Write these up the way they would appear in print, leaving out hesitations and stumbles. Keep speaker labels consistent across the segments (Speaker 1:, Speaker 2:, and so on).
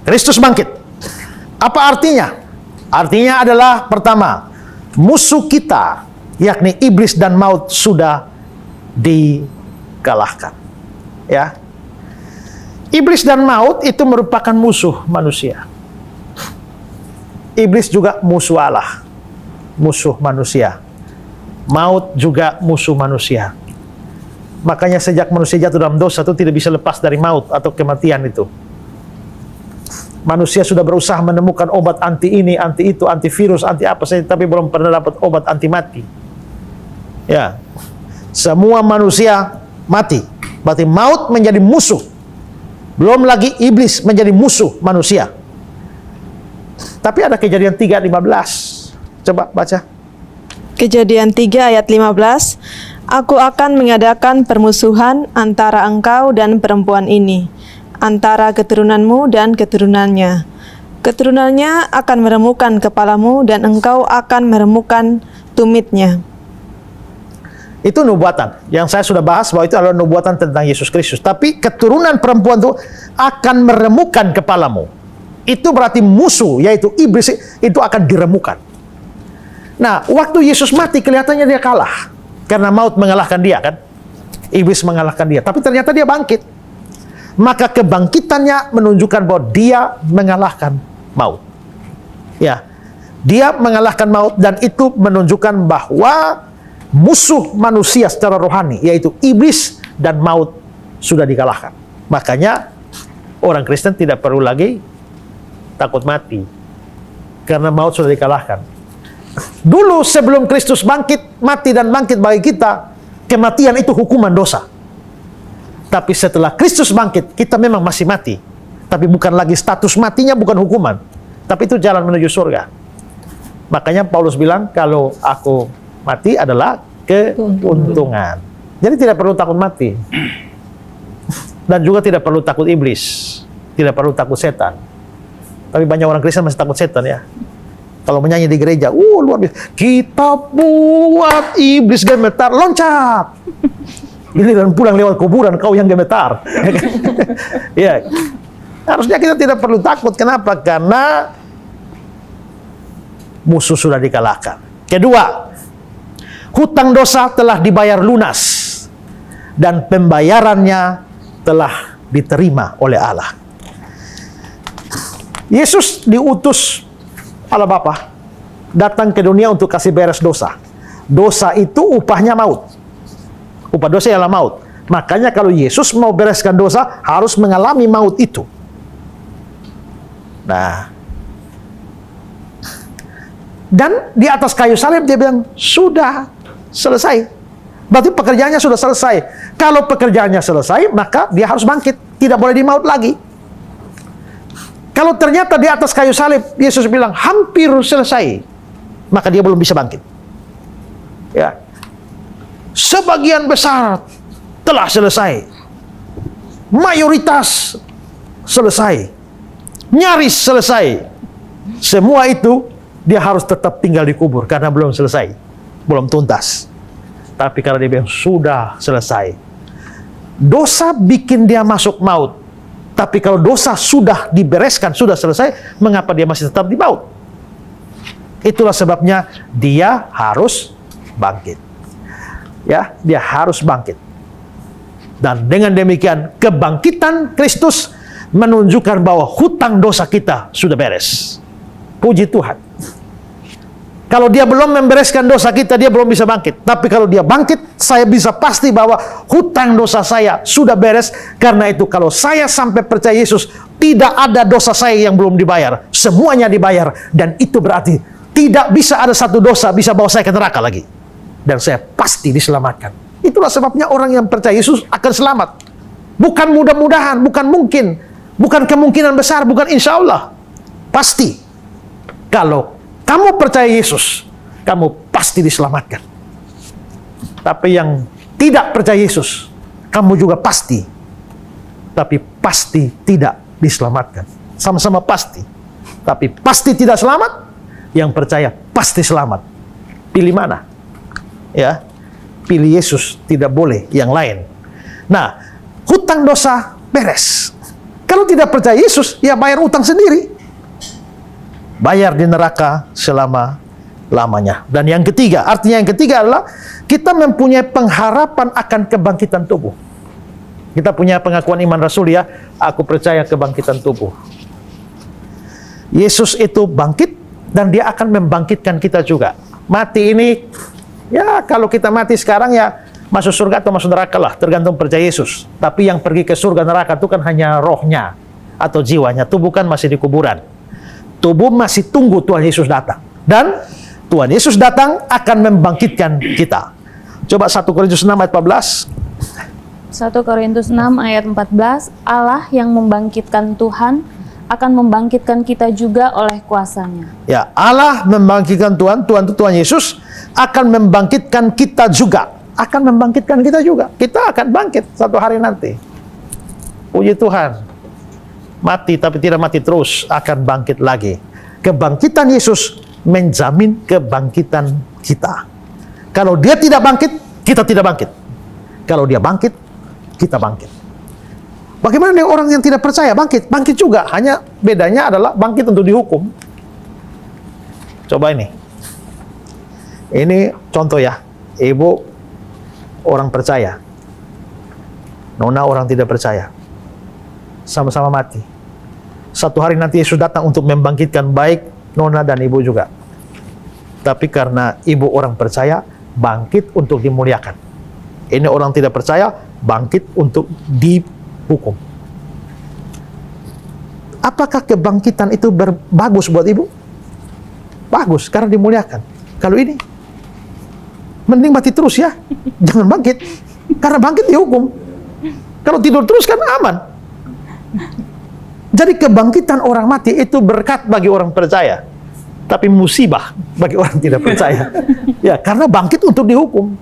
Speaker 1: Kristus bangkit. Apa artinya? Artinya adalah pertama, musuh kita, yakni iblis dan maut sudah dikalahkan. Ya. Iblis dan maut itu merupakan musuh manusia. Iblis juga musuh Allah, musuh manusia. Maut juga musuh manusia. Makanya sejak manusia jatuh dalam dosa itu tidak bisa lepas dari maut atau kematian itu. Manusia sudah berusaha menemukan obat anti ini, anti itu, antivirus, anti apa saja, tapi belum pernah dapat obat anti mati. Ya, semua manusia mati. Berarti maut menjadi musuh. Belum lagi iblis menjadi musuh manusia. Tapi ada Kejadian 3:15. Coba baca.
Speaker 2: Kejadian 3 ayat 15. Aku akan mengadakan permusuhan antara engkau dan perempuan ini, antara keturunanmu dan keturunannya. Keturunannya akan meremukkan kepalamu dan engkau akan meremukkan tumitnya.
Speaker 1: Itu nubuatan. Yang saya sudah bahas bahwa itu adalah nubuatan tentang Yesus Kristus. Tapi keturunan perempuan itu akan meremukkan kepalamu. Itu berarti musuh, yaitu iblis, itu akan diremukkan. Nah, waktu Yesus mati kelihatannya dia kalah. Karena maut mengalahkan dia kan. Iblis mengalahkan dia. Tapi ternyata dia bangkit. Maka kebangkitannya menunjukkan bahwa dia mengalahkan maut. Ya, dia mengalahkan maut, dan itu menunjukkan bahwa musuh manusia secara rohani, yaitu iblis dan maut, sudah dikalahkan. Makanya orang Kristen tidak perlu lagi takut mati, karena maut sudah dikalahkan. Dulu sebelum Kristus bangkit, mati dan bangkit bagi kita, kematian itu hukuman dosa. Tapi setelah Kristus bangkit, kita memang masih mati. Tapi bukan lagi status matinya, bukan hukuman. Tapi itu jalan menuju surga. Makanya Paulus bilang, kalau aku mati adalah keuntungan. Jadi tidak perlu takut mati. Dan juga tidak perlu takut iblis. Tidak perlu takut setan. Tapi banyak orang Kristen masih takut setan ya. Kalau menyanyi di gereja, luar biasa. Kita buat iblis gemetar, loncat. Giliran pulang lewat kuburan, kau yang gemetar. Ya, harusnya kita tidak perlu takut. Kenapa? Karena musuh sudah dikalahkan. Kedua, hutang dosa telah dibayar lunas dan pembayarannya telah diterima oleh Allah. Yesus diutus Allah Bapa datang ke dunia untuk kasih beres dosa. Dosa itu upahnya maut. Upah dosa ialah maut. Makanya kalau Yesus mau bereskan dosa, harus mengalami maut itu. Nah, dan di atas kayu salib dia bilang, sudah selesai. Berarti pekerjaannya sudah selesai. Kalau pekerjaannya selesai, maka dia harus bangkit. Tidak boleh dimaut lagi. Kalau ternyata di atas kayu salib, Yesus bilang, hampir selesai, maka dia belum bisa bangkit. Ya. Sebagian besar telah selesai. Mayoritas selesai. Nyaris selesai. Semua itu, dia harus tetap tinggal di kubur, karena belum selesai. Belum tuntas. Tapi karena dia bilang, sudah selesai. Dosa bikin dia masuk maut. Tapi kalau dosa sudah dibereskan, sudah selesai, mengapa dia masih tetap di maut? Itulah sebabnya dia harus bangkit. Ya, dia harus bangkit. Dan dengan demikian, kebangkitan Kristus menunjukkan bahwa hutang dosa kita sudah beres. Puji Tuhan. Kalau dia belum membereskan dosa kita, dia belum bisa bangkit. Tapi kalau dia bangkit, saya bisa pasti bahwa hutang dosa saya sudah beres. Karena itu kalau saya sampai percaya Yesus, tidak ada dosa saya yang belum dibayar. Semuanya dibayar. Dan itu berarti tidak bisa ada satu dosa bisa bawa saya ke neraka lagi. Dan saya pasti diselamatkan. Itulah sebabnya orang yang percaya Yesus akan selamat. Bukan mudah-mudahan, bukan mungkin. Bukan kemungkinan besar, bukan insya Allah. Pasti. Kalau kamu percaya Yesus, kamu pasti diselamatkan. Tapi yang tidak percaya Yesus, kamu juga pasti. Tapi pasti tidak diselamatkan. Sama-sama pasti. Tapi pasti tidak selamat, yang percaya pasti selamat. Pilih mana? Ya, pilih Yesus, tidak boleh yang lain. Nah, hutang dosa beres. Kalau tidak percaya Yesus, ya bayar utang sendiri. Bayar di neraka selama-lamanya. Dan yang ketiga, artinya yang ketiga adalah kita mempunyai pengharapan akan kebangkitan tubuh. Kita punya pengakuan iman rasul ya, aku percaya kebangkitan tubuh. Yesus itu bangkit dan dia akan membangkitkan kita juga. Mati ini, ya kalau kita mati sekarang ya masuk surga atau masuk neraka lah, tergantung percaya Yesus. Tapi yang pergi ke surga neraka itu kan hanya rohnya atau jiwanya. Tubuh kan masih di kuburan. Tubuh masih tunggu Tuhan Yesus datang. Dan Tuhan Yesus datang akan membangkitkan kita. Coba 1 Korintus 6 ayat 14.
Speaker 3: 1 Korintus 6 ayat 14, Allah yang membangkitkan Tuhan akan membangkitkan kita juga oleh kuasanya.
Speaker 1: Ya, Allah membangkitkan Tuhan, Tuhan itu Tuhan Yesus, akan membangkitkan kita juga. Akan membangkitkan kita juga. Kita akan bangkit satu hari nanti. Puji Tuhan. Mati tapi tidak mati terus, akan bangkit lagi. Kebangkitan Yesus menjamin kebangkitan kita. Kalau dia tidak bangkit, kita tidak bangkit. Kalau dia bangkit, kita bangkit. Bagaimana dengan orang yang tidak percaya? Bangkit, bangkit juga. Hanya bedanya adalah bangkit untuk dihukum. Coba ini. Ini contoh ya. Ibu orang percaya. Nona orang tidak percaya. Sama-sama mati. Satu hari nanti Yesus datang untuk membangkitkan baik Nona dan ibu juga. Tapi karena ibu orang percaya, bangkit untuk dimuliakan. Ini orang tidak percaya, bangkit untuk dihukum. Apakah kebangkitan itu bagus buat ibu? Bagus, karena dimuliakan. Kalau ini, mending mati terus ya. Jangan bangkit. Karena bangkit dihukum. Kalau tidur terus kan aman. Jadi kebangkitan orang mati itu berkat bagi orang percaya. Tapi musibah bagi orang tidak percaya. Ya, karena bangkit untuk dihukum.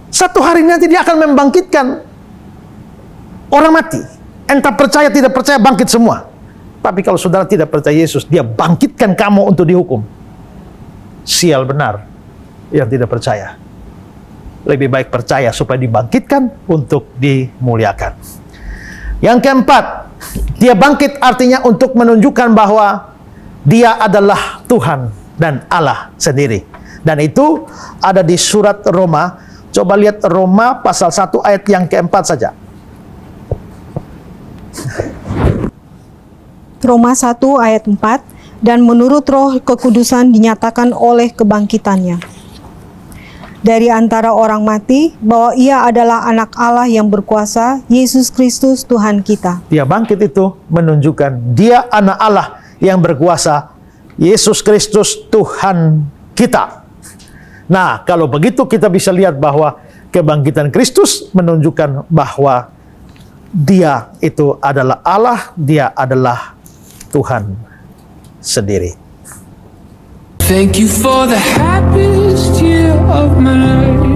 Speaker 1: Satu hari nanti dia akan membangkitkan orang mati. Entah percaya tidak percaya bangkit semua. Tapi kalau saudara tidak percaya Yesus, dia bangkitkan kamu untuk dihukum. Sial benar yang tidak percaya. Lebih baik percaya supaya dibangkitkan untuk dimuliakan. Yang keempat, dia bangkit artinya untuk menunjukkan bahwa dia adalah Tuhan dan Allah sendiri. Dan itu ada di surat Roma. Coba lihat Roma pasal 1 ayat yang keempat saja.
Speaker 4: Roma 1 ayat 4, dan menurut roh kekudusan dinyatakan oleh kebangkitannya dari antara orang mati, bahwa ia adalah anak Allah yang berkuasa, Yesus Kristus Tuhan kita.
Speaker 1: Dia bangkit itu menunjukkan dia anak Allah yang berkuasa, Yesus Kristus Tuhan kita. Nah, kalau begitu kita bisa lihat bahwa kebangkitan Kristus menunjukkan bahwa dia itu adalah Allah, dia adalah Tuhan sendiri.
Speaker 5: Thank you for the happiest year of my life.